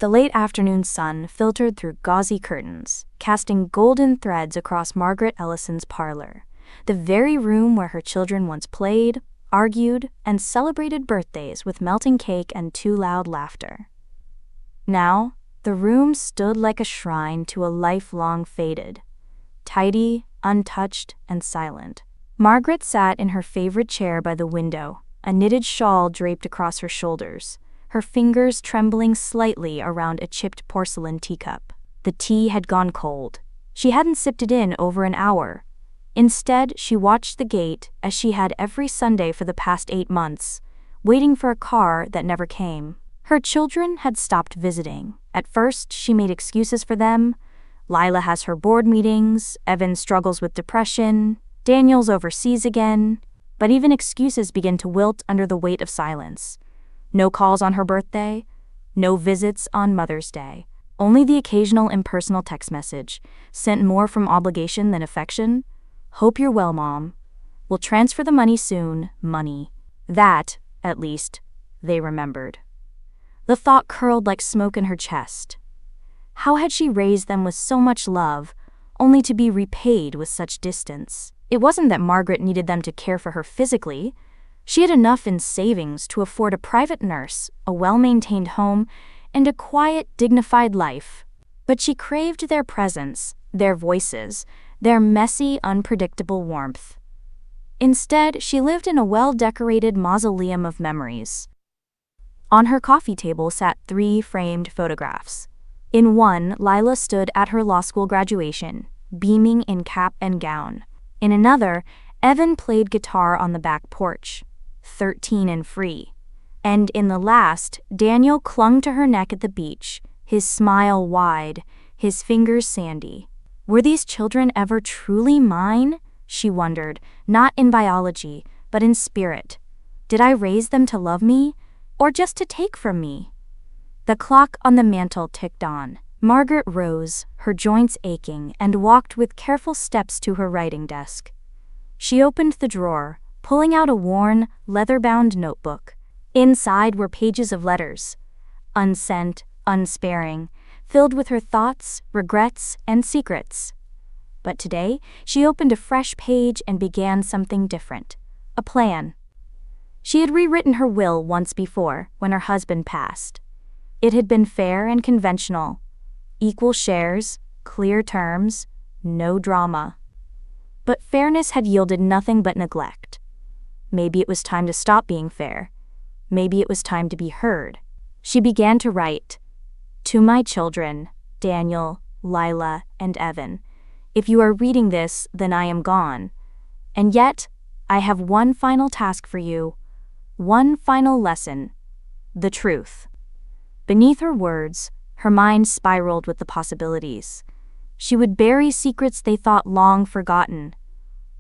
The late afternoon sun filtered through gauzy curtains, casting golden threads across Margaret Ellison's parlor, the very room where her children once played, argued, and celebrated birthdays with melting cake and too loud laughter. Now, the room stood like a shrine to a life long faded, tidy, untouched, and silent. Margaret sat in her favorite chair by the window, a knitted shawl draped across her shoulders, her fingers trembling slightly around a chipped porcelain teacup. The tea had gone cold. She hadn't sipped it in over an hour. Instead, she watched the gate as she had every Sunday for the past 8 months, waiting for a car that never came. Her children had stopped visiting. At first, she made excuses for them. Lila has her board meetings, Evan struggles with depression, Daniel's overseas again. But even excuses began to wilt under the weight of silence. No calls on her birthday, no visits on Mother's Day. Only the occasional impersonal text message, sent more from obligation than affection. Hope you're well, Mom. We'll transfer the money soon, money. That, at least, they remembered. The thought curled like smoke in her chest. How had she raised them with so much love, only to be repaid with such distance? It wasn't that Margaret needed them to care for her physically. She had enough in savings to afford a private nurse, a well-maintained home, and a quiet, dignified life. But she craved their presence, their voices, their messy, unpredictable warmth. Instead, she lived in a well-decorated mausoleum of memories. On her coffee table sat 3 framed photographs. In one, Lila stood at her law school graduation, beaming in cap and gown. In another, Evan played guitar on the back porch, 13 and free. And in the last, Daniel clung to her neck at the beach, his smile wide, his fingers sandy. Were these children ever truly mine? She wondered, not in biology, but in spirit. Did I raise them to love me, or just to take from me? The clock on the mantel ticked on. Margaret rose, her joints aching, and walked with careful steps to her writing desk. She opened the drawer, pulling out a worn, leather-bound notebook. Inside were pages of letters, unsent, unsparing, filled with her thoughts, regrets, and secrets. But today, she opened a fresh page and began something different. A plan. She had rewritten her will once before, when her husband passed. It had been fair and conventional. Equal shares, clear terms, no drama. But fairness had yielded nothing but neglect. Maybe it was time to stop being fair. Maybe it was time to be heard. She began to write. To my children, Daniel, Lila, and Evan. If you are reading this, then I am gone. And yet, I have one final task for you. One final lesson. The truth. Beneath her words, her mind spiraled with the possibilities. She would bury secrets they thought long forgotten.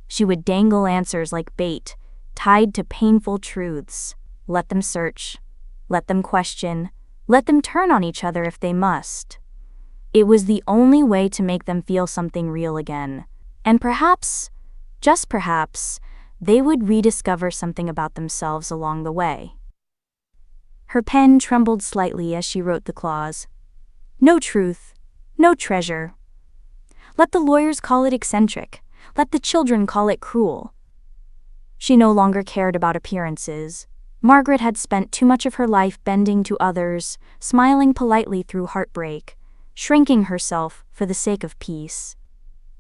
She would dangle answers like bait, tied to painful truths. Let them search. Let them question. Let them turn on each other if they must. It was the only way to make them feel something real again. And perhaps, just perhaps, they would rediscover something about themselves along the way. Her pen trembled slightly as she wrote the clause. No truth, no treasure. Let the lawyers call it eccentric. Let the children call it cruel. She no longer cared about appearances. Margaret had spent too much of her life bending to others, smiling politely through heartbreak, shrinking herself for the sake of peace.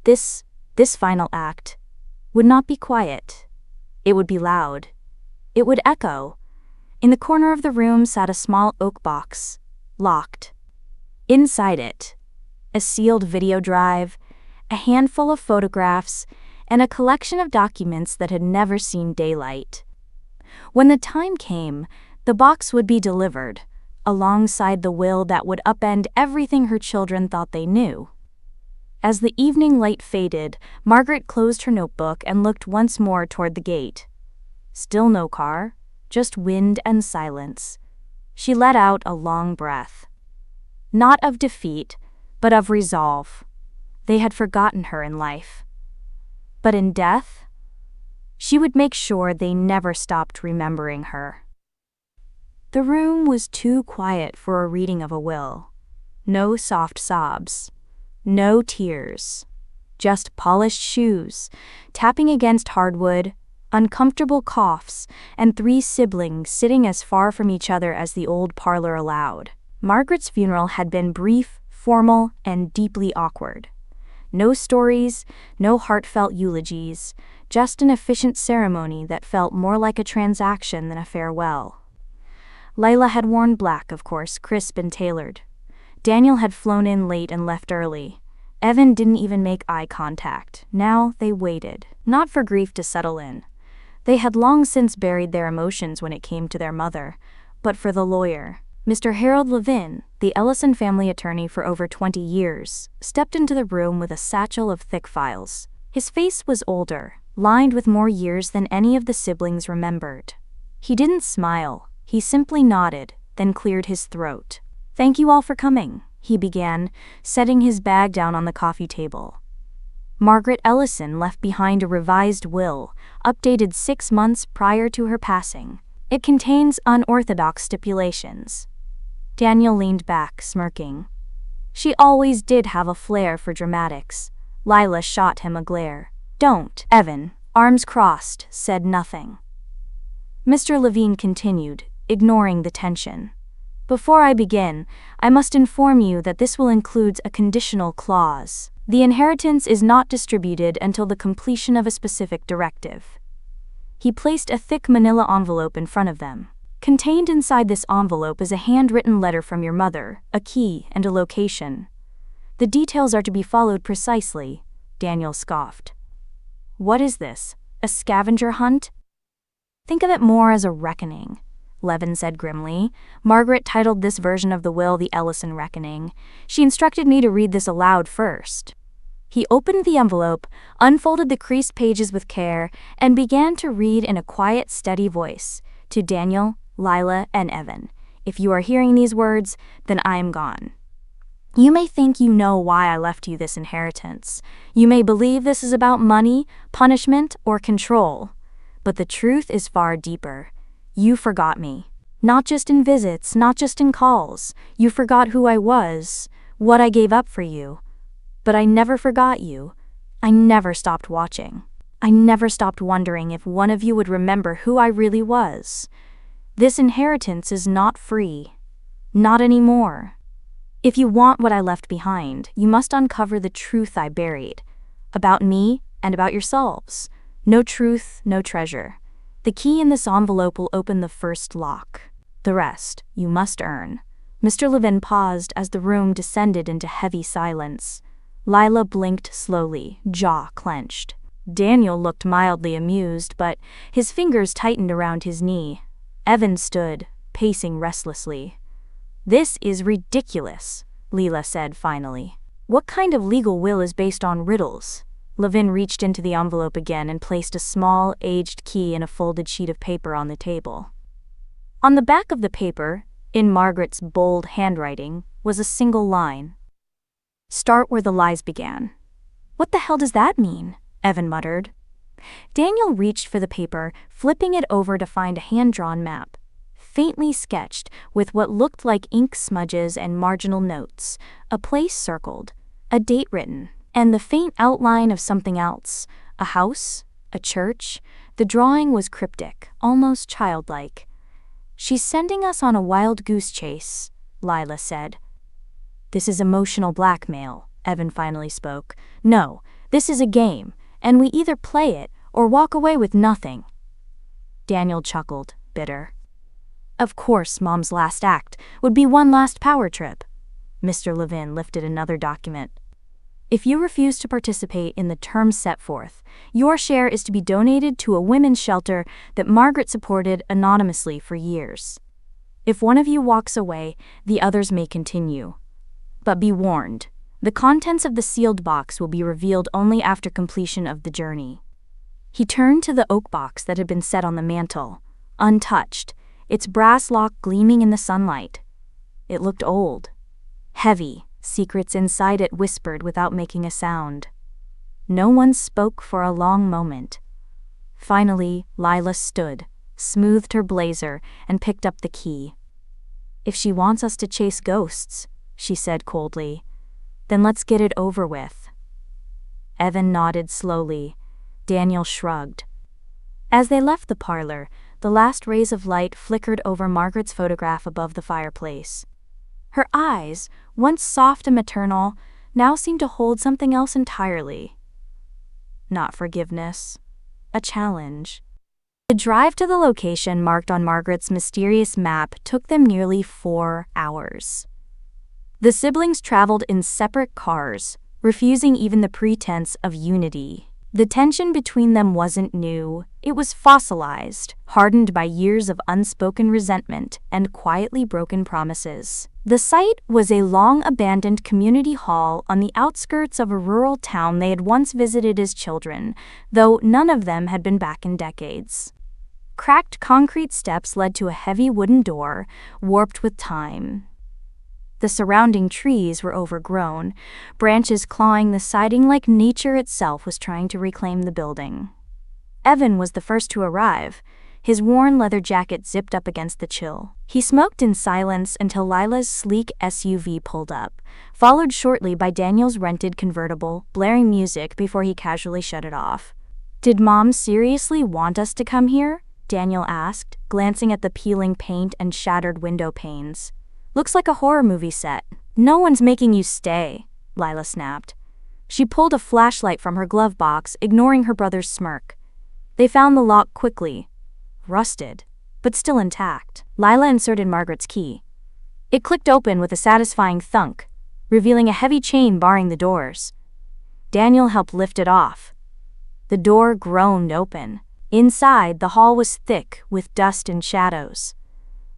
This final act would not be quiet. It would be loud. It would echo. In the corner of the room sat a small oak box, locked. Inside it, a sealed video drive, a handful of photographs, and a collection of documents that had never seen daylight. When the time came, the box would be delivered, alongside the will that would upend everything her children thought they knew. As the evening light faded, Margaret closed her notebook and looked once more toward the gate. Still no car, just wind and silence. She let out a long breath. Not of defeat, but of resolve. They had forgotten her in life. But in death, she would make sure they never stopped remembering her. The room was too quiet for a reading of a will. No soft sobs. No tears. Just polished shoes, tapping against hardwood, uncomfortable coughs, and 3 siblings sitting as far from each other as the old parlor allowed. Margaret's funeral had been brief, formal, and deeply awkward. No stories, no heartfelt eulogies, just an efficient ceremony that felt more like a transaction than a farewell. Lila had worn black, of course, crisp and tailored. Daniel had flown in late and left early. Evan didn't even make eye contact. Now they waited, not for grief to settle in. They had long since buried their emotions when it came to their mother, but for the lawyer. Mr. Harold Levin, the Ellison family attorney for over 20 years, stepped into the room with a satchel of thick files. His face was older, lined with more years than any of the siblings remembered. He didn't smile, he simply nodded, then cleared his throat. "Thank you all for coming," he began, setting his bag down on the coffee table. Margaret Ellison left behind a revised will, updated 6 months prior to her passing. It contains unorthodox stipulations. Daniel leaned back, smirking. She always did have a flair for dramatics. Lila shot him a glare. "Don't." Evan, arms crossed, said nothing. Mr. Levine continued, ignoring the tension. "Before I begin, I must inform you that this will include a conditional clause. The inheritance is not distributed until the completion of a specific directive." He placed a thick manila envelope in front of them. "Contained inside this envelope is a handwritten letter from your mother, a key, and a location. The details are to be followed precisely," Daniel scoffed. "What is this? A scavenger hunt?" "Think of it more as a reckoning," Levin said grimly. "Margaret titled this version of the will the Ellison Reckoning. She instructed me to read this aloud first." He opened the envelope, unfolded the creased pages with care, and began to read in a quiet, steady voice. "To Daniel, Lila, and Evan, if you are hearing these words, then I am gone. You may think you know why I left you this inheritance. You may believe this is about money, punishment, or control. But the truth is far deeper. You forgot me. Not just in visits, not just in calls. You forgot who I was, what I gave up for you. But I never forgot you. I never stopped watching. I never stopped wondering if one of you would remember who I really was. This inheritance is not free. Not anymore. If you want what I left behind, you must uncover the truth I buried. About me and about yourselves. No truth, no treasure. The key in this envelope will open the first lock. The rest, you must earn." Mr. Levin paused as the room descended into heavy silence. Lila blinked slowly, jaw clenched. Daniel looked mildly amused, but his fingers tightened around his knee. Evan stood, pacing restlessly. "This is ridiculous," Lila said finally. "What kind of legal will is based on riddles?" Levin reached into the envelope again and placed a small, aged key in a folded sheet of paper on the table. On the back of the paper, in Margaret's bold handwriting, was a single line. "Start where the lies began." "What the hell does that mean?" Evan muttered. Daniel reached for the paper, flipping it over to find a hand-drawn map, faintly sketched with what looked like ink smudges and marginal notes, a place circled, a date written, and the faint outline of something else, a house, a church. The drawing was cryptic, almost childlike. "She's sending us on a wild goose chase," Lila said. "This is emotional blackmail," Evan finally spoke. "No, this is a game, and we either play it or walk away with nothing." Daniel chuckled, bitter. "Of course, Mom's last act would be one last power trip." Mr. Levin lifted another document. "If you refuse to participate in the terms set forth, your share is to be donated to a women's shelter that Margaret supported anonymously for years. If one of you walks away, the others may continue. But be warned, the contents of the sealed box will be revealed only after completion of the journey." He turned to the oak box that had been set on the mantel, untouched, its brass lock gleaming in the sunlight. It looked old, heavy, secrets inside it whispered without making a sound. No one spoke for a long moment. Finally, Lila stood, smoothed her blazer, and picked up the key. "If she wants us to chase ghosts, she said coldly. Then let's get it over with. Evan nodded slowly. Daniel shrugged. As they left the parlor, the last rays of light flickered over Margaret's photograph above the fireplace. Her eyes, once soft and maternal, now seemed to hold something else entirely. Not forgiveness. A challenge. The drive to the location marked on Margaret's mysterious map took them nearly 4 hours. The siblings traveled in separate cars, refusing even the pretense of unity. The tension between them wasn't new, it was fossilized, hardened by years of unspoken resentment and quietly broken promises. The site was a long-abandoned community hall on the outskirts of a rural town they had once visited as children, though none of them had been back in decades. Cracked concrete steps led to a heavy wooden door, warped with time. The surrounding trees were overgrown, branches clawing the siding like nature itself was trying to reclaim the building. Evan was the first to arrive, his worn leather jacket zipped up against the chill. He smoked in silence until Lila's sleek SUV pulled up, followed shortly by Daniel's rented convertible, blaring music before he casually shut it off. "Did Mom seriously want us to come here?" Daniel asked, glancing at the peeling paint and shattered window panes. "Looks like a horror movie set." "No one's making you stay," Lila snapped. She pulled a flashlight from her glove box, ignoring her brother's smirk. They found the lock quickly. Rusted, but still intact. Lila inserted Margaret's key. It clicked open with a satisfying thunk, revealing a heavy chain barring the doors. Daniel helped lift it off. The door groaned open. Inside, the hall was thick with dust and shadows.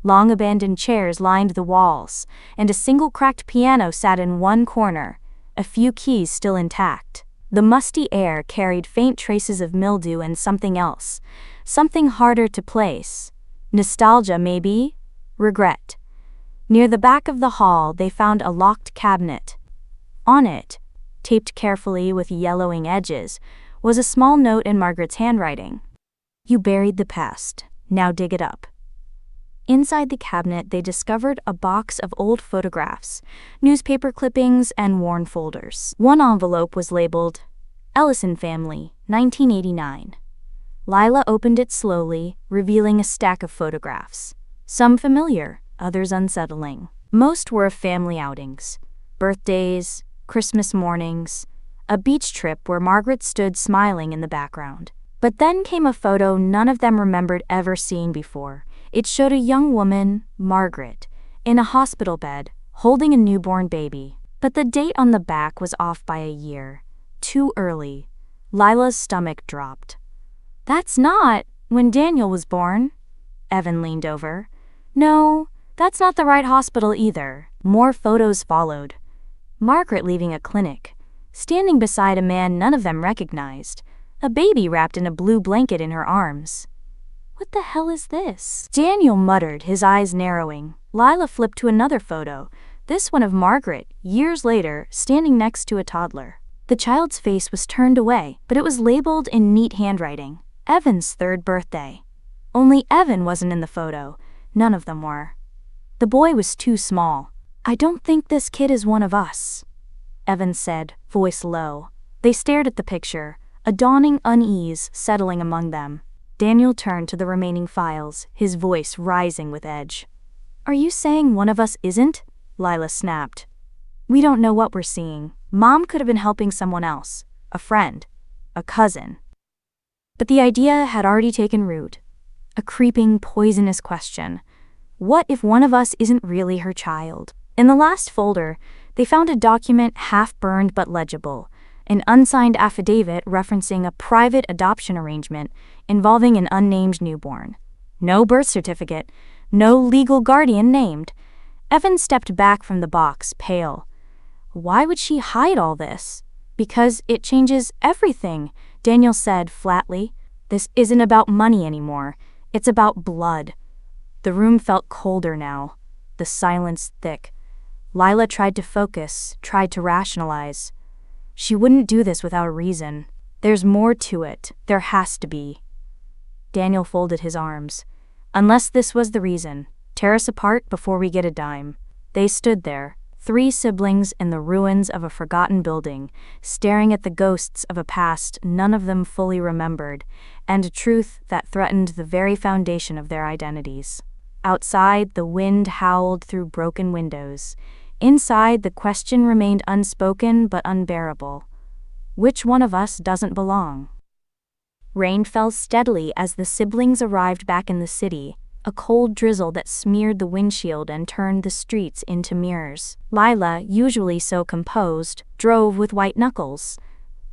Long abandoned chairs lined the walls, and a single cracked piano sat in one corner, a few keys still intact. The musty air carried faint traces of mildew and something else, something harder to place. Nostalgia, maybe? Regret. Near the back of the hall, they found a locked cabinet. On it, taped carefully with yellowing edges, was a small note in Margaret's handwriting. "You buried the past. Now dig it up." Inside the cabinet, they discovered a box of old photographs, newspaper clippings, and worn folders. One envelope was labeled, "Ellison Family, 1989. Lila opened it slowly, revealing a stack of photographs. Some familiar, others unsettling. Most were of family outings. Birthdays, Christmas mornings, a beach trip where Margaret stood smiling in the background. But then came a photo none of them remembered ever seeing before. It showed a young woman, Margaret, in a hospital bed, holding a newborn baby. But the date on the back was off by a year. Too early. Lila's stomach dropped. "That's not when Daniel was born." Evan leaned over. "No, that's not the right hospital either." More photos followed. Margaret leaving a clinic, standing beside a man none of them recognized, a baby wrapped in a blue blanket in her arms. "What the hell is this?" Daniel muttered, his eyes narrowing. Lila flipped to another photo, this one of Margaret, years later, standing next to a toddler. The child's face was turned away, but it was labeled in neat handwriting, "Evan's 3rd birthday." Only Evan wasn't in the photo. None of them were. The boy was too small. "I don't think this kid is one of us," Evan said, voice low. They stared at the picture, a dawning unease settling among them. Daniel turned to the remaining files, his voice rising with edge. "Are you saying one of us isn't?" Lila snapped. "We don't know what we're seeing. Mom could have been helping someone else, a friend, a cousin." But the idea had already taken root. A creeping, poisonous question. What if one of us isn't really her child? In the last folder, they found a document half-burned but legible, an unsigned affidavit referencing a private adoption arrangement involving an unnamed newborn. No birth certificate, no legal guardian named. Evan stepped back from the box, pale. Why would she hide all this? "Because it changes everything," Daniel said flatly. "This isn't about money anymore. It's about blood." The room felt colder now, the silence thick. Lila tried to focus, tried to rationalize. She wouldn't do this without a reason. There's more to it. There has to be. Daniel folded his arms. "Unless this was the reason, tear us apart before we get a dime." They stood there, Three siblings in the ruins of a forgotten building, staring at the ghosts of a past none of them fully remembered, and a truth that threatened the very foundation of their identities. Outside, the wind howled through broken windows. Inside, the question remained unspoken but unbearable. Which one of us doesn't belong? Rain fell steadily as the siblings arrived back in the city, a cold drizzle that smeared the windshield and turned the streets into mirrors. Lila, usually so composed, drove with white knuckles.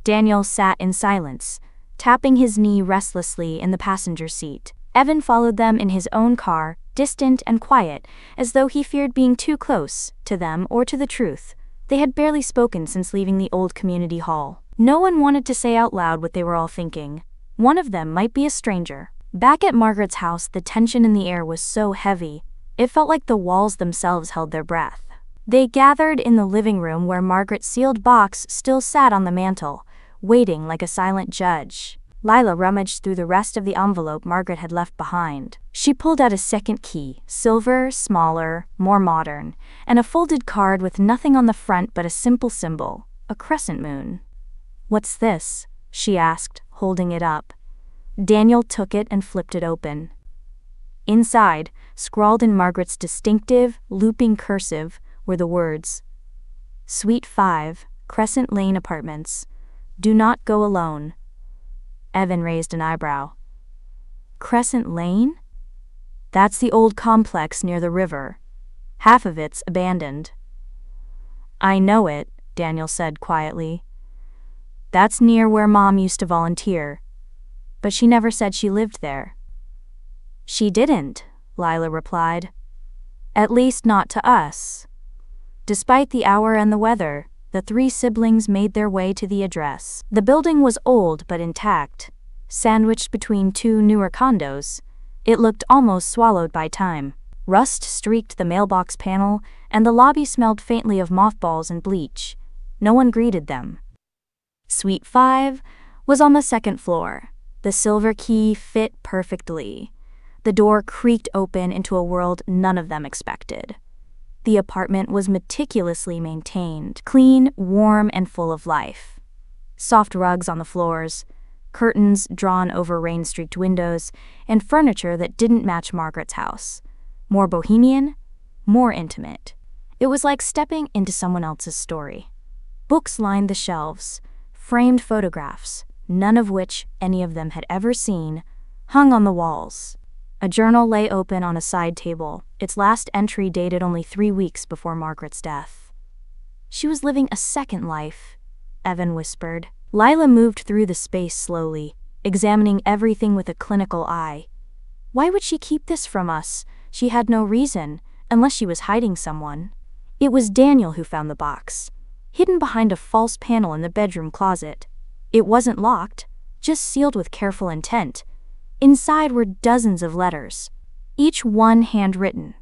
Daniel sat in silence, tapping his knee restlessly in the passenger seat. Evan followed them in his own car, distant and quiet, as though he feared being too close to them or to the truth. They had barely spoken since leaving the old community hall. No one wanted to say out loud what they were all thinking. One of them might be a stranger. Back at Margaret's house, the tension in the air was so heavy, it felt like the walls themselves held their breath. They gathered in the living room where Margaret's sealed box still sat on the mantel, waiting like a silent judge. Lila rummaged through the rest of the envelope Margaret had left behind. She pulled out a second key, silver, smaller, more modern, and a folded card with nothing on the front but a simple symbol, a crescent moon. "What's this?" she asked, holding it up. Daniel took it and flipped it open. Inside, scrawled in Margaret's distinctive, looping cursive, were the words, "Suite 5, Crescent Lane Apartments. Do not go alone." Evan raised an eyebrow. "Crescent Lane? That's the old complex near the river. Half of it's abandoned." "I know it," Daniel said quietly. "That's near where Mom used to volunteer. But she never said she lived there." "She didn't," Lila replied. "At least not to us." Despite the hour and the weather, the three siblings made their way to the address. The building was old but intact. Sandwiched between two newer condos, it looked almost swallowed by time. Rust streaked the mailbox panel, and the lobby smelled faintly of mothballs and bleach. No one greeted them. Suite 5 was on the second floor. The silver key fit perfectly. The door creaked open into a world none of them expected. The apartment was meticulously maintained, clean, warm, and full of life. Soft rugs on the floors, curtains drawn over rain-streaked windows, and furniture that didn't match Margaret's house. More bohemian, more intimate. It was like stepping into someone else's story. Books lined the shelves, framed photographs, none of which any of them had ever seen, hung on the walls. A journal lay open on a side table, its last entry dated only 3 weeks before Margaret's death. "She was living a second life," Evan whispered. Lila moved through the space slowly, examining everything with a clinical eye. Why would she keep this from us? She had no reason, unless she was hiding someone. It was Daniel who found the box, hidden behind a false panel in the bedroom closet. It wasn't locked, just sealed with careful intent. Inside were dozens of letters, each one handwritten,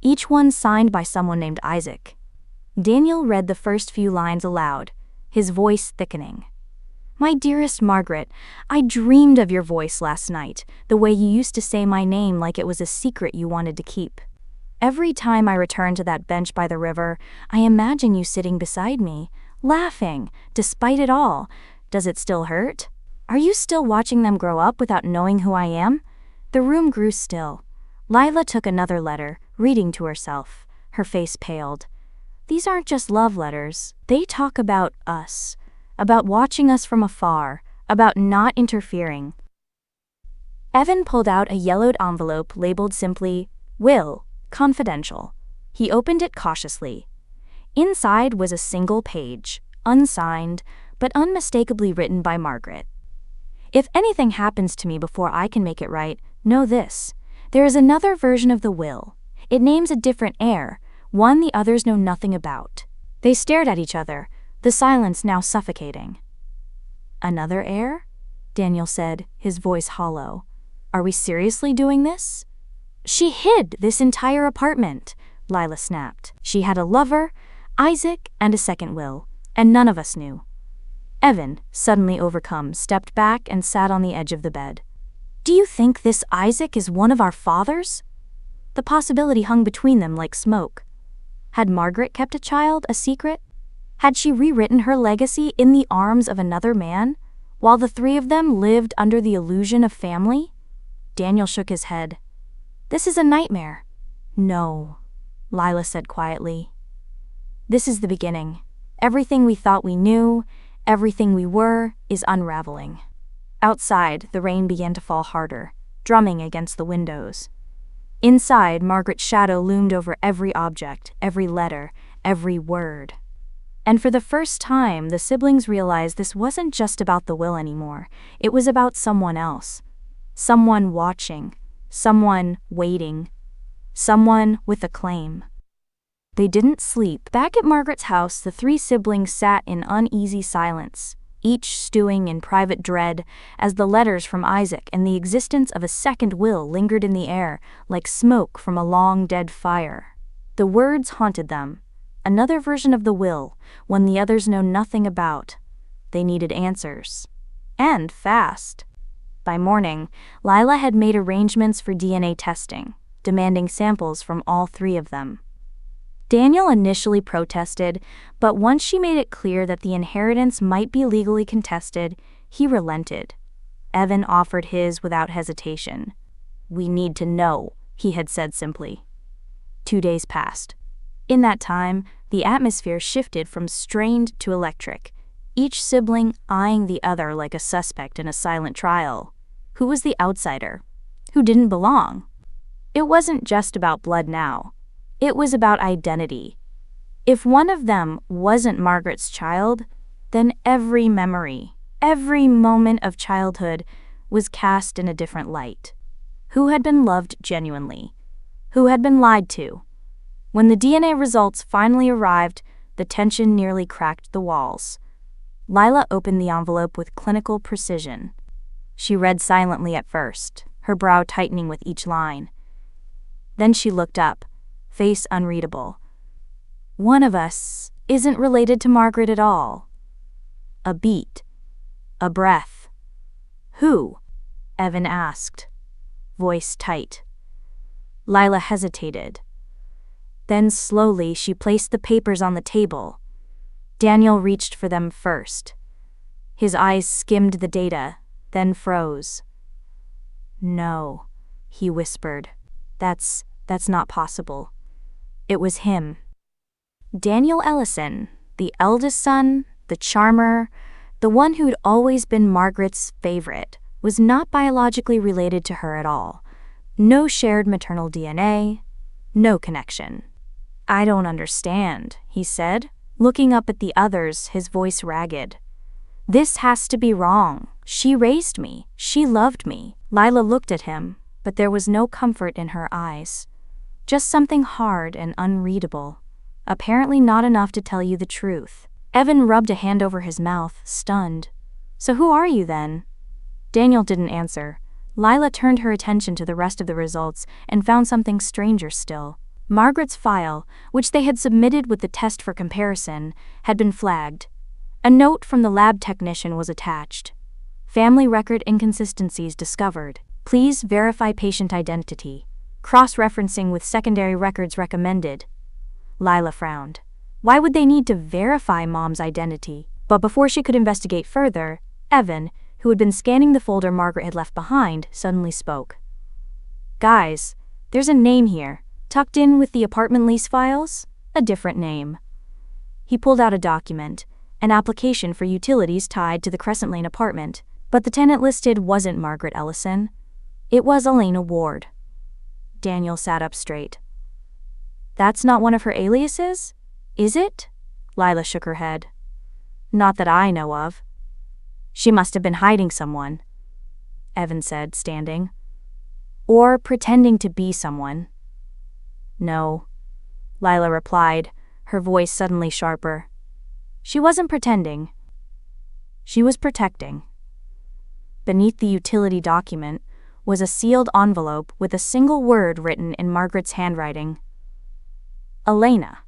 each one signed by someone named Isaac. Daniel read the first few lines aloud, his voice thickening. "My dearest Margaret, I dreamed of your voice last night, the way you used to say my name like it was a secret you wanted to keep. Every time I return to that bench by the river, I imagine you sitting beside me, laughing, despite it all. Does it still hurt? Are you still watching them grow up without knowing who I am?" The room grew still. Lila took another letter, reading to herself. Her face paled. "These aren't just love letters. They talk about us, about watching us from afar, about not interfering." Evan pulled out a yellowed envelope labeled simply, "Will, confidential." He opened it cautiously. Inside was a single page, unsigned, but unmistakably written by Margaret. "If anything happens to me before I can make it right, know this. There is another version of the will. It names a different heir, one the others know nothing about." They stared at each other, the silence now suffocating. "Another heir?" Daniel said, his voice hollow. "Are we seriously doing this?" "She hid this entire apartment," Lila snapped. "She had a lover, Isaac, and a second will, and none of us knew." Evan, suddenly overcome, stepped back and sat on the edge of the bed. "Do you think this Isaac is one of our fathers?" The possibility hung between them like smoke. Had Margaret kept a child a secret? Had she rewritten her legacy in the arms of another man, while the three of them lived under the illusion of family? Daniel shook his head. This is a nightmare. No, Lila said quietly. This is the beginning. Everything we thought we knew, everything we were, is unraveling. Outside, the rain began to fall harder, drumming against the windows. Inside, Margaret's shadow loomed over every object, every letter, every word. And for the first time, the siblings realized this wasn't just about the will anymore. It was about someone else. Someone watching. Someone waiting. Someone with a claim. They didn't sleep. Back at Margaret's house, the three siblings sat in uneasy silence, each stewing in private dread as the letters from Isaac and the existence of a second will lingered in the air like smoke from a long dead fire. The words haunted them. Another version of the will, one the others know nothing about. They needed answers. And fast. By morning, Lila had made arrangements for DNA testing, demanding samples from all three of them. Daniel initially protested, but once she made it clear that the inheritance might be legally contested, he relented. Evan offered his without hesitation. "We need to know," he had said simply. 2 days passed. In that time, the atmosphere shifted from strained to electric, each sibling eyeing the other like a suspect in a silent trial. Who was the outsider? Who didn't belong? It wasn't just about blood now. It was about identity. If one of them wasn't Margaret's child, then every memory, every moment of childhood was cast in a different light. Who had been loved genuinely? Who had been lied to? When the DNA results finally arrived, the tension nearly cracked the walls. Lila opened the envelope with clinical precision. She read silently at first, her brow tightening with each line. Then she looked up, face unreadable. One of us isn't related to Margaret at all. A beat. A breath. Who? Evan asked, voice tight. Lila hesitated. Then slowly she placed the papers on the table. Daniel reached for them first. His eyes skimmed the data, then froze. No, he whispered. That's not possible. It was him. Daniel Ellison, the eldest son, the charmer, the one who'd always been Margaret's favorite, was not biologically related to her at all. No shared maternal DNA, no connection. I don't understand, he said, looking up at the others, his voice ragged. This has to be wrong. She raised me. She loved me. Lila looked at him, but there was no comfort in her eyes. Just something hard and unreadable. Apparently not enough to tell you the truth. Evan rubbed a hand over his mouth, stunned. So who are you then? Daniel didn't answer. Lila turned her attention to the rest of the results and found something stranger still. Margaret's file, which they had submitted with the test for comparison, had been flagged. A note from the lab technician was attached. Family record inconsistencies discovered. Please verify patient identity. Cross-referencing with secondary records recommended. Lila frowned. Why would they need to verify Mom's identity? But before she could investigate further, Evan, who had been scanning the folder Margaret had left behind, suddenly spoke. Guys, there's a name here. Tucked in with the apartment lease files? A different name. He pulled out a document, an application for utilities tied to the Crescent Lane apartment, but the tenant listed wasn't Margaret Ellison. It was Elena Ward. Daniel sat up straight. That's not one of her aliases? Is it? Lila shook her head. Not that I know of. She must have been hiding someone, Evan said, standing. Or pretending to be someone. No, Lila replied, her voice suddenly sharper. She wasn't pretending. She was protecting. Beneath the utility document was a sealed envelope with a single word written in Margaret's handwriting. Elena.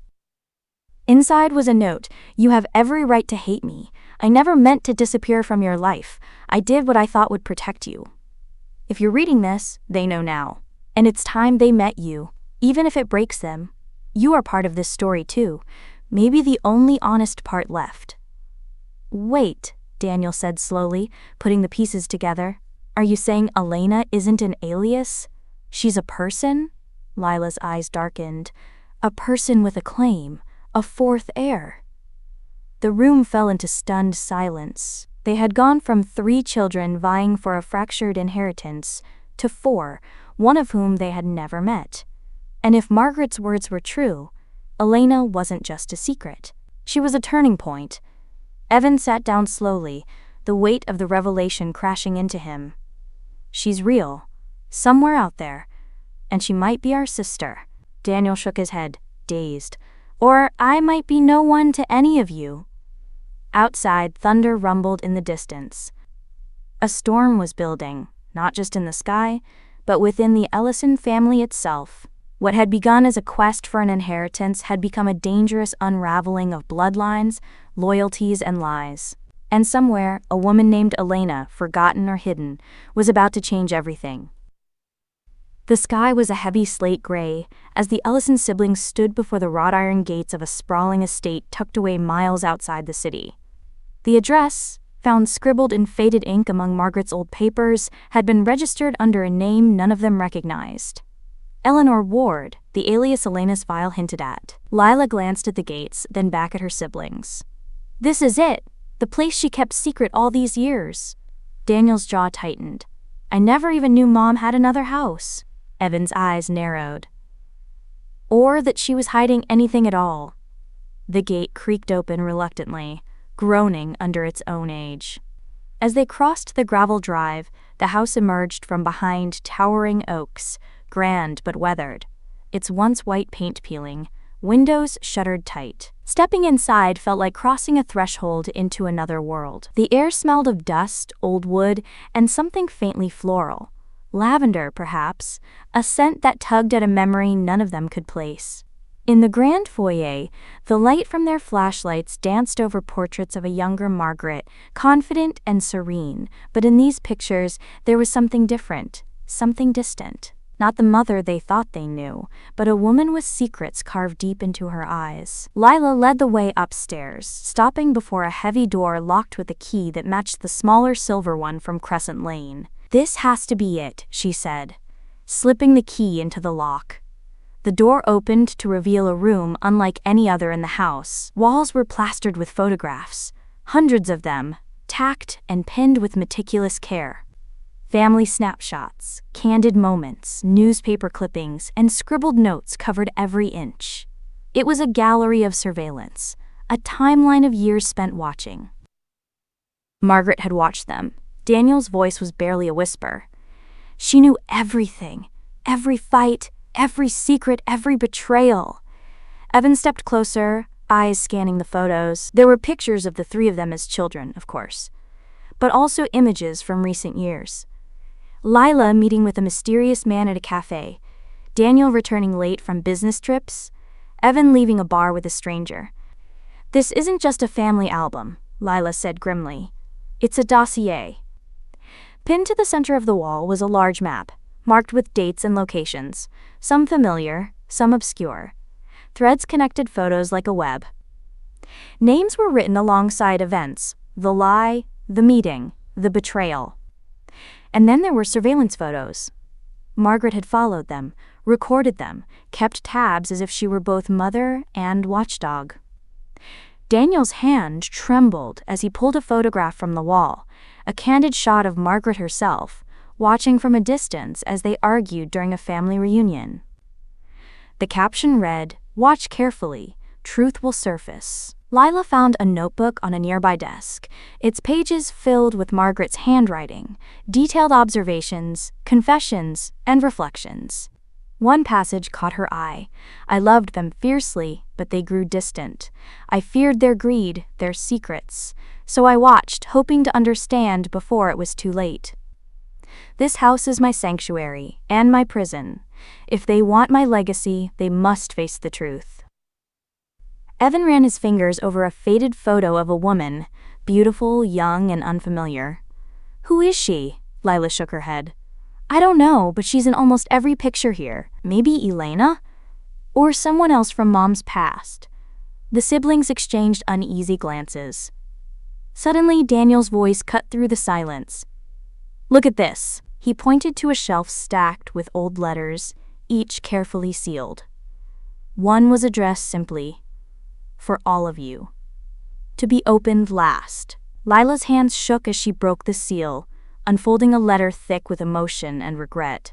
Inside was a note. You have every right to hate me. I never meant to disappear from your life. I did what I thought would protect you. If you're reading this, they know now. And it's time they met you. Even if it breaks them, You are part of this story too. Maybe the only honest part left." "Wait," Daniel said slowly, putting the pieces together. "Are you saying Elena isn't an alias? She's a person?" Lila's eyes darkened. "A person with a claim, a fourth heir." The room fell into stunned silence. They had gone from 3 children vying for a fractured inheritance to 4, one of whom they had never met. And if Margaret's words were true, Elena wasn't just a secret. She was a turning point. Evan sat down slowly, the weight of the revelation crashing into him. "She's real, somewhere out there, and she might be our sister." Daniel shook his head, dazed. "Or I might be no one to any of you." Outside, thunder rumbled in the distance. A storm was building, not just in the sky, but within the Ellison family itself. What had begun as a quest for an inheritance had become a dangerous unraveling of bloodlines, loyalties, and lies. And somewhere, a woman named Elena, forgotten or hidden, was about to change everything. The sky was a heavy slate gray as the Ellison siblings stood before the wrought iron gates of a sprawling estate tucked away miles outside the city. The address, found scribbled in faded ink among Margaret's old papers, had been registered under a name none of them recognized. Eleanor Ward, the alias Elena's file hinted at. Lila glanced at the gates, then back at her siblings. "This is it, the place she kept secret all these years." Daniel's jaw tightened. "I never even knew Mom had another house." Evan's eyes narrowed. "Or that she was hiding anything at all." The gate creaked open reluctantly, groaning under its own age. As they crossed the gravel drive, the house emerged from behind towering oaks, grand but weathered, its once white paint peeling, windows shuttered tight. Stepping inside felt like crossing a threshold into another world. The air smelled of dust, old wood, and something faintly floral. Lavender, perhaps, a scent that tugged at a memory none of them could place. In the grand foyer, the light from their flashlights danced over portraits of a younger Margaret, confident and serene, but in these pictures there was something different, something distant. Not the mother they thought they knew, but a woman with secrets carved deep into her eyes. Lila led the way upstairs, stopping before a heavy door locked with a key that matched the smaller silver one from Crescent Lane. "This has to be it," she said, slipping the key into the lock. The door opened to reveal a room unlike any other in the house. Walls were plastered with photographs, hundreds of them, tacked and pinned with meticulous care. Family snapshots, candid moments, newspaper clippings, and scribbled notes covered every inch. It was a gallery of surveillance, a timeline of years spent watching. Margaret had watched them. Daniel's voice was barely a whisper. She knew everything, every fight, every secret, every betrayal. Evan stepped closer, eyes scanning the photos. There were pictures of the 3 of them as children, of course, but also images from recent years. Lila meeting with a mysterious man at a cafe, Daniel returning late from business trips, Evan leaving a bar with a stranger. "This isn't just a family album," Lila said grimly. "It's a dossier." Pinned to the center of the wall was a large map, marked with dates and locations, some familiar, some obscure. Threads connected photos like a web. Names were written alongside events: the lie, the meeting, the betrayal. And then there were surveillance photos. Margaret had followed them, recorded them, kept tabs as if she were both mother and watchdog. Daniel's hand trembled as he pulled a photograph from the wall, a candid shot of Margaret herself, watching from a distance as they argued during a family reunion. The caption read, "Watch carefully, truth will surface." Lila found a notebook on a nearby desk, its pages filled with Margaret's handwriting, detailed observations, confessions, and reflections. One passage caught her eye. "I loved them fiercely, but they grew distant. I feared their greed, their secrets. So I watched, hoping to understand before it was too late. This house is my sanctuary and my prison. If they want my legacy, they must face the truth." Evan ran his fingers over a faded photo of a woman, beautiful, young, and unfamiliar. "Who is she?" Lila shook her head. "I don't know, but she's in almost every picture here. Maybe Elena? or someone else from Mom's past? The siblings exchanged uneasy glances. Suddenly, Daniel's voice cut through the silence. "Look at this." He pointed to a shelf stacked with old letters, each carefully sealed. One was addressed simply, "For all of you. To be opened last." Lila's hands shook as she broke the seal, unfolding a letter thick with emotion and regret.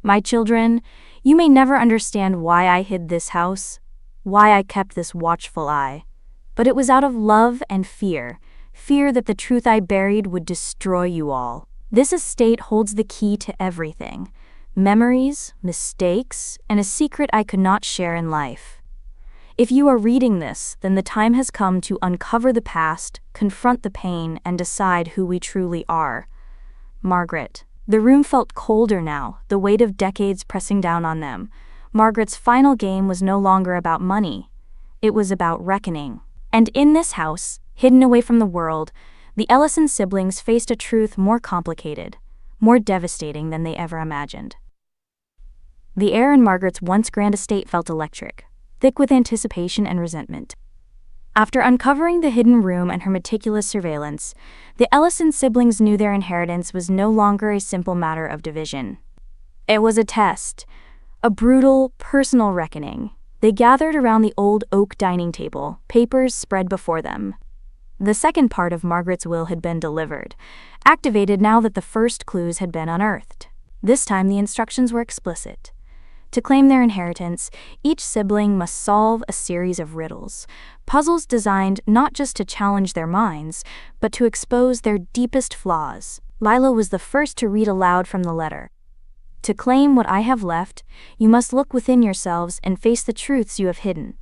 "My children, you may never understand why I hid this house, why I kept this watchful eye. But it was out of love and fear that the truth I buried would destroy you all. This estate holds the key to everything: memories, mistakes, and a secret I could not share in life. If you are reading this, then the time has come to uncover the past, confront the pain, and decide who we truly are. Margaret." The room felt colder now, the weight of decades pressing down on them. Margaret's final game was no longer about money. It was about reckoning. And in this house, hidden away from the world, the Ellison siblings faced a truth more complicated, more devastating than they ever imagined. The air in Margaret's once grand estate felt electric, thick with anticipation and resentment. After uncovering the hidden room and her meticulous surveillance, the Ellison siblings knew their inheritance was no longer a simple matter of division. It was a test, a brutal, personal reckoning. They gathered around the old oak dining table, papers spread before them. The second part of Margaret's will had been delivered, activated now that the first clues had been unearthed. This time the instructions were explicit. To claim their inheritance, each sibling must solve a series of riddles, puzzles designed not just to challenge their minds, but to expose their deepest flaws. Lila was the first to read aloud from the letter. "To claim what I have left, you must look within yourselves and face the truths you have hidden.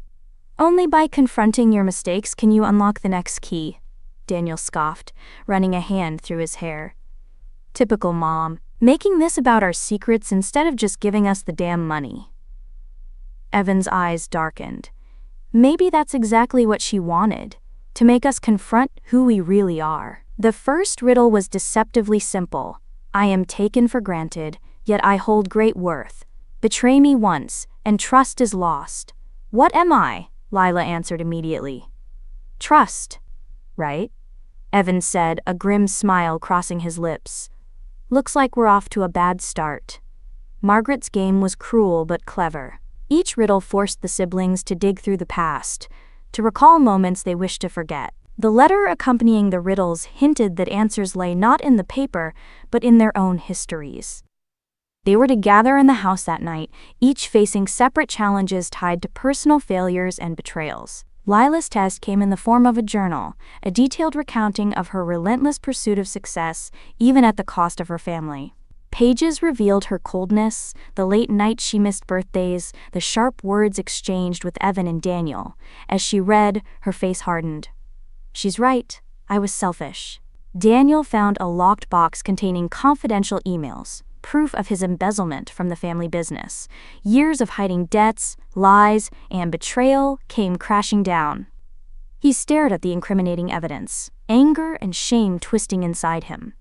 Only by confronting your mistakes can you unlock the next key," Daniel scoffed, running a hand through his hair. "Typical Mom, making this about our secrets instead of just giving us the damn money." Evan's eyes darkened. Maybe that's exactly what she wanted, to make us confront who we really are. The first riddle was deceptively simple. "I am taken for granted, yet I hold great worth. Betray me once, and trust is lost." "What am I?" Lila answered immediately. "Trust, right?" Evan said, a grim smile crossing his lips. "Looks like we're off to a bad start." Margaret's game was cruel but clever. Each riddle forced the siblings to dig through the past, to recall moments they wished to forget. The letter accompanying the riddles hinted that answers lay not in the paper, but in their own histories. They were to gather in the house that night, each facing separate challenges tied to personal failures and betrayals. Lila's test came in the form of a journal, a detailed recounting of her relentless pursuit of success, even at the cost of her family. Pages revealed her coldness, the late nights she missed birthdays, the sharp words exchanged with Evan and Daniel. As she read, her face hardened. "She's right, I was selfish." Daniel found a locked box containing confidential emails, proof of his embezzlement from the family business. Years of hiding debts, lies, and betrayal came crashing down. He stared at the incriminating evidence, anger and shame twisting inside him.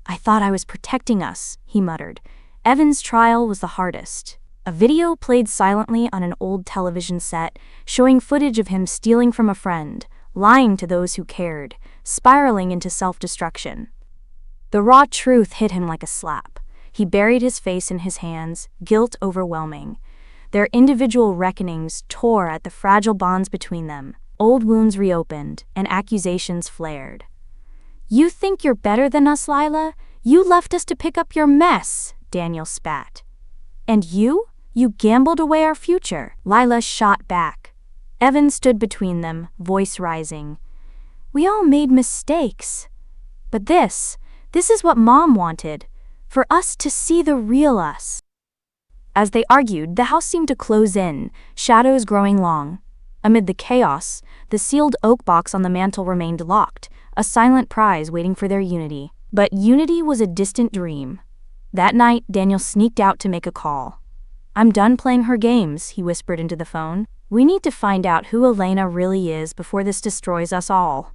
"I thought I was protecting us," he muttered. Evan's trial was the hardest. A video played silently on an old television set, showing footage of him stealing from a friend, lying to those who cared, spiraling into self-destruction. The raw truth hit him like a slap. He buried his face in his hands, guilt overwhelming. Their individual reckonings tore at the fragile bonds between them. Old wounds reopened, and accusations flared. "You think you're better than us, Lila? You left us to pick up your mess," Daniel spat. "And you? You gambled away our future." Lila shot back. Evan stood between them, voice rising. "We all made mistakes. But this is what Mom wanted. For us to see the real us." As they argued, the house seemed to close in, shadows growing long. Amid the chaos, the sealed oak box on the mantel remained locked, a silent prize waiting for their unity. But unity was a distant dream. That night, Daniel sneaked out to make a call. "I'm done playing her games," he whispered into the phone. "We need to find out who Elena really is before this destroys us all."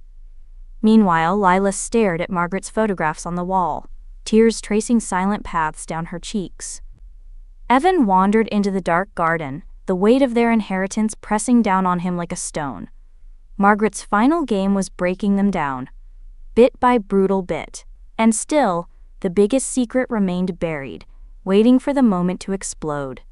Meanwhile, Lila stared at Margaret's photographs on the wall, tears tracing silent paths down her cheeks. Evan wandered into the dark garden, the weight of their inheritance pressing down on him like a stone. Margaret's final game was breaking them down, bit by brutal bit. And still, the biggest secret remained buried, waiting for the moment to explode.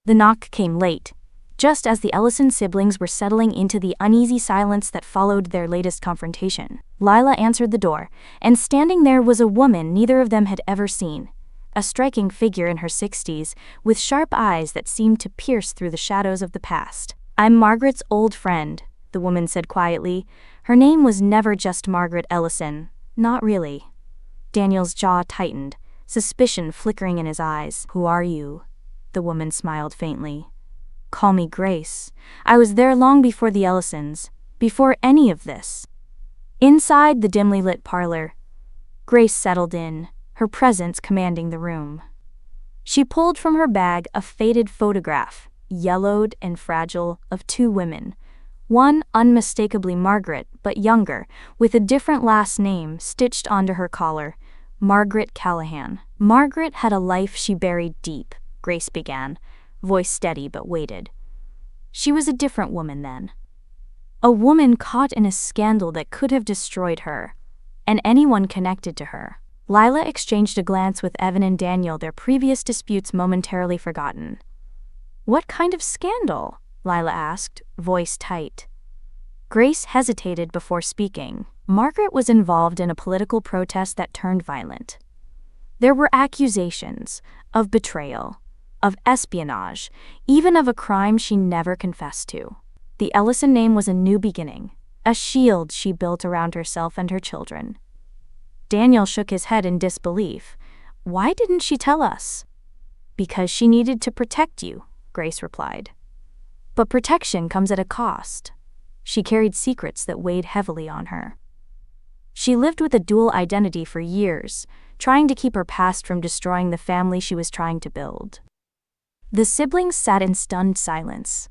The knock came late, just as the Ellison siblings were settling into the uneasy silence that followed their latest confrontation. Lila answered the door, and standing there was a woman neither of them had ever seen. A striking figure in her 60s, with sharp eyes that seemed to pierce through the shadows of the past. "I'm Margaret's old friend," the woman said quietly. Her name was never just Margaret Ellison. Not really. Daniel's jaw tightened, suspicion flickering in his eyes. "Who are you?" The woman smiled faintly. "Call me Grace. I was there long before the Ellisons, before any of this." Inside the dimly lit parlor, Grace settled in, her presence commanding the room. She pulled from her bag a faded photograph, yellowed and fragile, of two women. One unmistakably Margaret, but younger, with a different last name stitched onto her collar, Margaret Callahan. "Margaret had a life she buried deep," Grace began, voice steady but weighted. "She was a different woman then. A woman caught in a scandal that could have destroyed her, and anyone connected to her." Lila exchanged a glance with Evan and Daniel, their previous disputes momentarily forgotten. "What kind of scandal?" Lila asked, voice tight. Grace hesitated before speaking. Margaret was involved in a political protest that turned violent. There were accusations of betrayal, of espionage, even of a crime she never confessed to. The Ellison name was a new beginning, a shield she built around herself and her children. Daniel shook his head in disbelief. "Why didn't she tell us?" "Because she needed to protect you," Grace replied. "But protection comes at a cost." She carried secrets that weighed heavily on her. She lived with a dual identity for years, trying to keep her past from destroying the family she was trying to build. The siblings sat in stunned silence.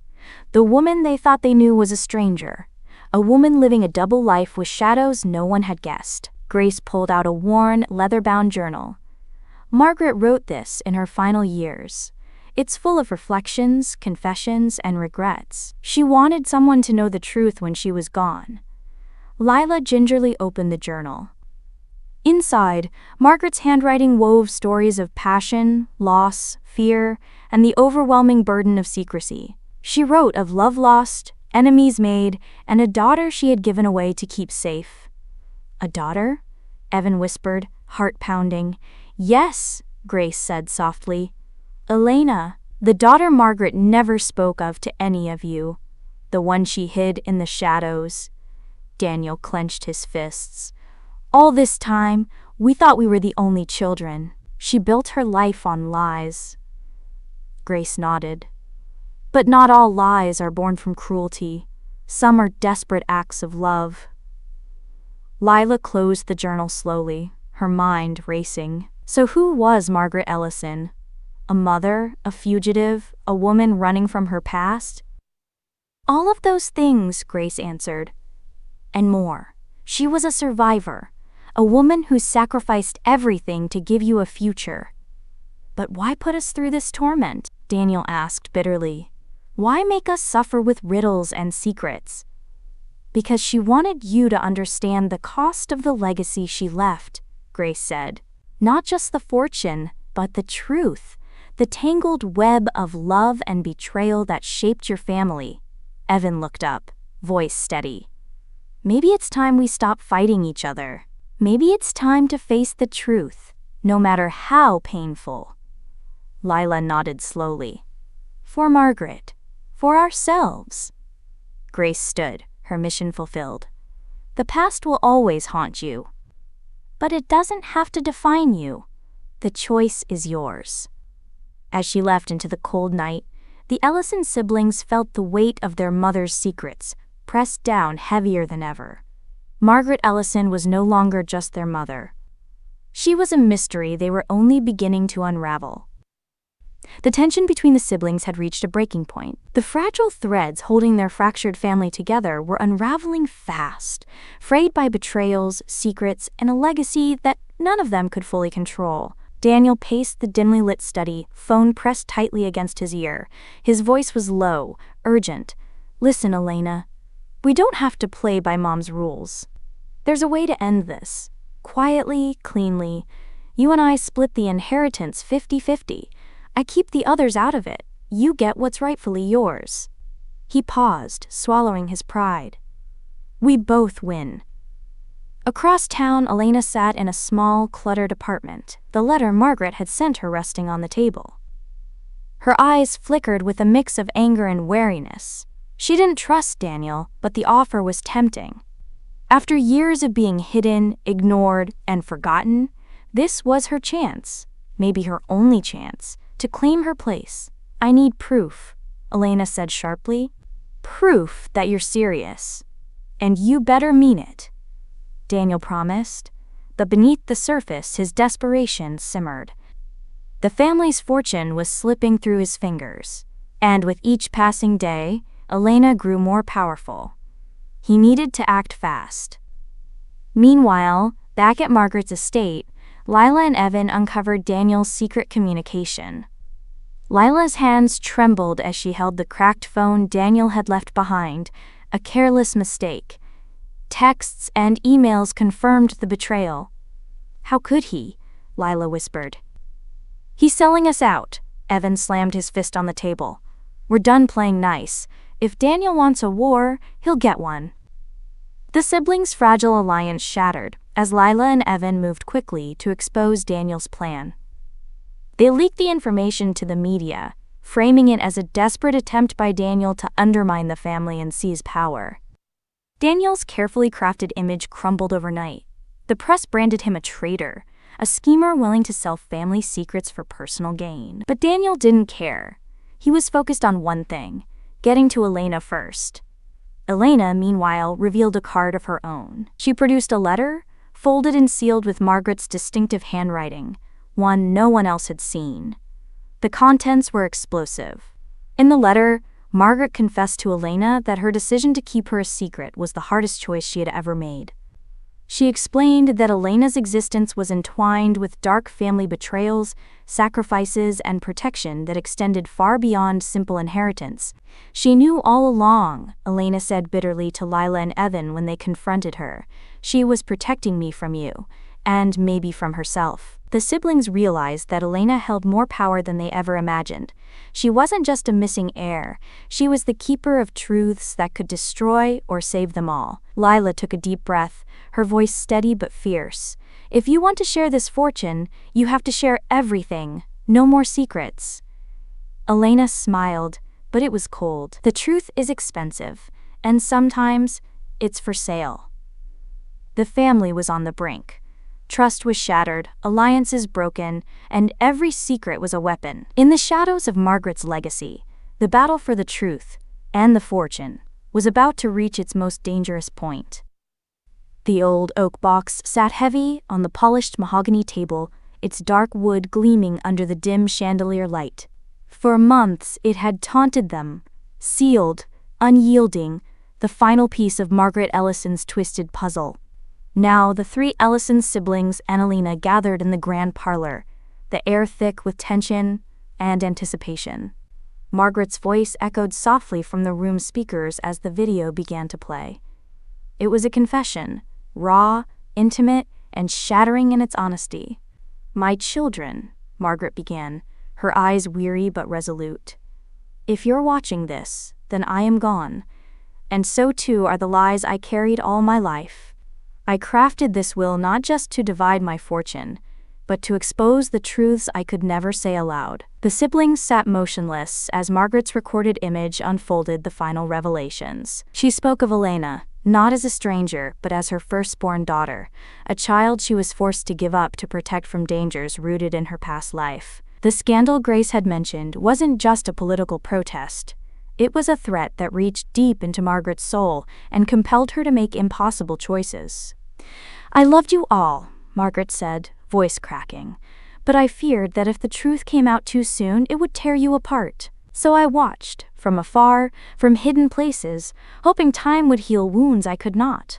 The woman they thought they knew was a stranger, a woman living a double life with shadows no one had guessed. Grace pulled out a worn, leather-bound journal. Margaret wrote this in her final years. It's full of reflections, confessions, and regrets. She wanted someone to know the truth when she was gone. Lila gingerly opened the journal. Inside, Margaret's handwriting wove stories of passion, loss, fear, and the overwhelming burden of secrecy. She wrote of love lost, enemies made, and a daughter she had given away to keep safe. "A daughter?" Evan whispered, heart pounding. "Yes," Grace said softly. "Elena, the daughter Margaret never spoke of to any of you. The one she hid in the shadows." Daniel clenched his fists. "All this time, we thought we were the only children. She built her life on lies." Grace nodded. "But not all lies are born from cruelty. Some are desperate acts of love." Lila closed the journal slowly, her mind racing. So who was Margaret Ellison? A mother, a fugitive, a woman running from her past? "All of those things," Grace answered. "And more. She was a survivor, a woman who sacrificed everything to give you a future." "But why put us through this torment?" Daniel asked bitterly. "Why make us suffer with riddles and secrets?" "Because she wanted you to understand the cost of the legacy she left," Grace said. "Not just the fortune, but the truth, the tangled web of love and betrayal that shaped your family." Evan looked up, voice steady. "Maybe it's time we stop fighting each other. Maybe it's time to face the truth, no matter how painful." Lila nodded slowly. "For Margaret, for ourselves." Grace stood, her mission fulfilled. "The past will always haunt you. But it doesn't have to define you. The choice is yours." As she left into the cold night, the Ellison siblings felt the weight of their mother's secrets pressed down heavier than ever. Margaret Ellison was no longer just their mother. She was a mystery they were only beginning to unravel. The tension between the siblings had reached a breaking point. The fragile threads holding their fractured family together were unraveling fast, frayed by betrayals, secrets, and a legacy that none of them could fully control. Daniel paced the dimly lit study, phone pressed tightly against his ear. His voice was low, urgent. "Listen, Elena. We don't have to play by Mom's rules. There's a way to end this. Quietly, cleanly. You and I split the inheritance 50-50. I keep the others out of it. You get what's rightfully yours." He paused, swallowing his pride. "We both win." Across town, Elena sat in a small, cluttered apartment, the letter Margaret had sent her resting on the table. Her eyes flickered with a mix of anger and wariness. She didn't trust Daniel, but the offer was tempting. After years of being hidden, ignored, and forgotten, this was her chance, maybe her only chance, to claim her place. "I need proof," Elena said sharply. "Proof that you're serious. And you better mean it," Daniel promised. But beneath the surface, his desperation simmered. The family's fortune was slipping through his fingers, and with each passing day, Elena grew more powerful. He needed to act fast. Meanwhile, back at Margaret's estate, Lila and Evan uncovered Daniel's secret communication. Lila's hands trembled as she held the cracked phone Daniel had left behind, a careless mistake. Texts and emails confirmed the betrayal. "How could he?" Lila whispered. "He's selling us out," Evan slammed his fist on the table. "We're done playing nice. If Daniel wants a war, he'll get one." The siblings' fragile alliance shattered as Lila and Evan moved quickly to expose Daniel's plan. They leaked the information to the media, framing it as a desperate attempt by Daniel to undermine the family and seize power. Daniel's carefully crafted image crumbled overnight. The press branded him a traitor, a schemer willing to sell family secrets for personal gain. But Daniel didn't care. He was focused on one thing: getting to Elena first. Elena, meanwhile, revealed a card of her own. She produced a letter, folded and sealed with Margaret's distinctive handwriting, one no one else had seen. The contents were explosive. In the letter, Margaret confessed to Elena that her decision to keep her a secret was the hardest choice she had ever made. She explained that Elena's existence was entwined with dark family betrayals, sacrifices, and protection that extended far beyond simple inheritance. "She knew all along," Elena said bitterly to Lila and Evan when they confronted her. "She was protecting me from you, and maybe from herself." The siblings realized that Elena held more power than they ever imagined. She wasn't just a missing heir, she was the keeper of truths that could destroy or save them all. Lila took a deep breath, her voice steady but fierce. "If you want to share this fortune, you have to share everything, no more secrets." Elena smiled, but it was cold. "The truth is expensive, and sometimes it's for sale." The family was on the brink. Trust was shattered, alliances broken, and every secret was a weapon. In the shadows of Margaret's legacy, the battle for the truth and the fortune was about to reach its most dangerous point. The old oak box sat heavy on the polished mahogany table, its dark wood gleaming under the dim chandelier light. For months it had taunted them, sealed, unyielding, the final piece of Margaret Ellison's twisted puzzle. Now the three Ellison siblings and Elena gathered in the grand parlor, the air thick with tension and anticipation. Margaret's voice echoed softly from the room's speakers as the video began to play. It was a confession, raw, intimate, and shattering in its honesty. "My children," Margaret began, her eyes weary but resolute. "If you're watching this, then I am gone, and so too are the lies I carried all my life. I crafted this will not just to divide my fortune, but to expose the truths I could never say aloud." The siblings sat motionless as Margaret's recorded image unfolded the final revelations. She spoke of Elena, not as a stranger, but as her firstborn daughter, a child she was forced to give up to protect from dangers rooted in her past life. The scandal Grace had mentioned wasn't just a political protest. It was a threat that reached deep into Margaret's soul and compelled her to make impossible choices. "I loved you all," Margaret said, voice cracking, "but I feared that if the truth came out too soon, it would tear you apart. So I watched, from afar, from hidden places, hoping time would heal wounds I could not."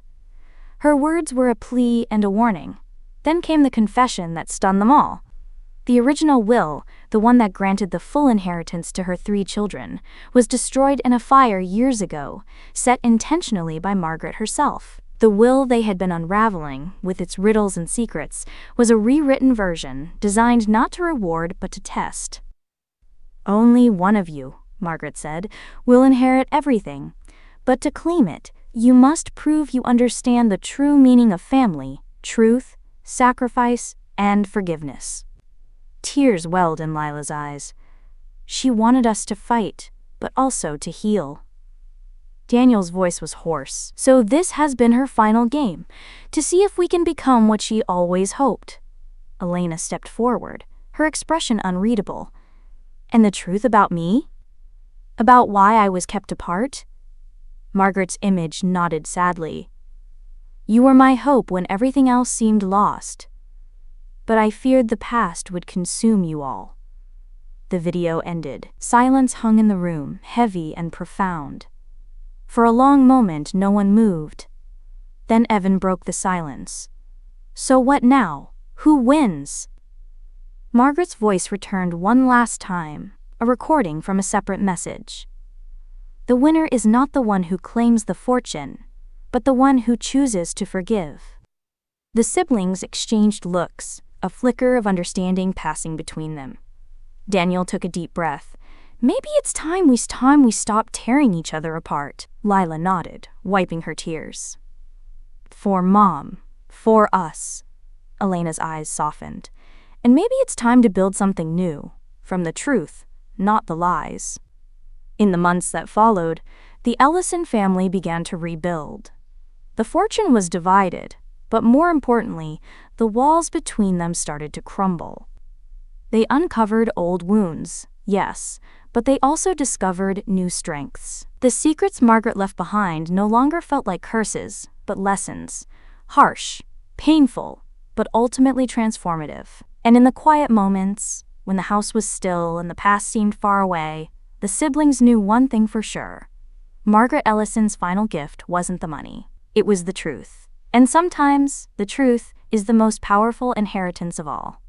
Her words were a plea and a warning. Then came the confession that stunned them all. The original will, the one that granted the full inheritance to her 3 children, was destroyed in a fire years ago, set intentionally by Margaret herself. The will they had been unraveling, with its riddles and secrets, was a rewritten version designed not to reward but to test. "Only one of you," Margaret said, "will inherit everything. But to claim it, you must prove you understand the true meaning of family, truth, sacrifice, and forgiveness." Tears welled in Lila's eyes. She wanted us to fight, but also to heal. Daniel's voice was hoarse. "So this has been her final game, to see if we can become what she always hoped." Elena stepped forward, her expression unreadable. "And the truth about me? About why I was kept apart?" Margaret's image nodded sadly. "You were my hope when everything else seemed lost. But I feared the past would consume you all." The video ended. Silence hung in the room, heavy and profound. For a long moment, no one moved. Then Evan broke the silence. "So what now? Who wins?" Margaret's voice returned one last time, a recording from a separate message. "The winner is not the one who claims the fortune, but the one who chooses to forgive." The siblings exchanged looks, a flicker of understanding passing between them. Daniel took a deep breath. "Maybe it's time we stop tearing each other apart." Lila nodded, wiping her tears. "For Mom, for us." Elena's eyes softened. "And maybe it's time to build something new, from the truth, not the lies." In the months that followed, the Ellison family began to rebuild. The fortune was divided, but more importantly, the walls between them started to crumble. They uncovered old wounds, yes, but they also discovered new strengths. The secrets Margaret left behind no longer felt like curses, but lessons. Harsh, painful, but ultimately transformative. And in the quiet moments, when the house was still and the past seemed far away, the siblings knew one thing for sure. Margaret Ellison's final gift wasn't the money. It was the truth. And sometimes, the truth is the most powerful inheritance of all.